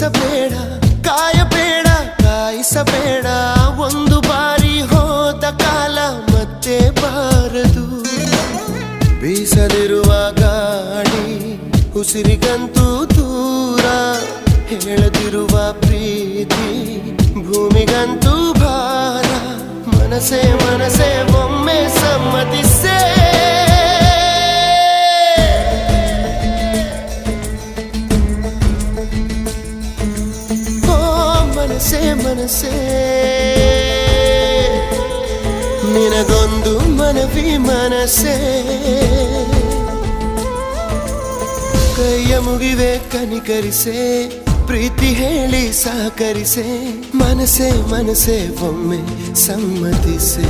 ನೋಯಿಸಬೇಡ, ಕಾಯಬೇಡ, ಕಾಯಿಸಬೇಡ. ಒಂದು ಬಾರಿ ಹೋದ ಕಾಲ ಮತ್ತೆ ಬಾರದು. ಬೀಸದಿರುವ ಗಾಳಿ ಉಸಿರಿಗಂತೂ ದೂರ, ಹೇಳದಿರುವ ಪ್ರೀತಿ ಭೂಮಿಗಂತೂ ಭಾರ. ಮನಸೇ ಮನಸೇ ಒಮ್ಮೆ ಸಮ್ಮತಿಸೇ. ಮನಸೇ ಮನಸೇ ನಿನಗೊಂದು ಮನವಿ ಮನಸೇ. ಕೈಯ ಮುಗಿವೆ ಕನಿಕರಿಸೆ, ಪ್ರೀತಿ ಹೇಳಿ ಸಹಕರಿಸೆ. ಮನಸೇ ಮನಸೇ ಒಮ್ಮೆ ಸಮ್ಮತಿಸೆ.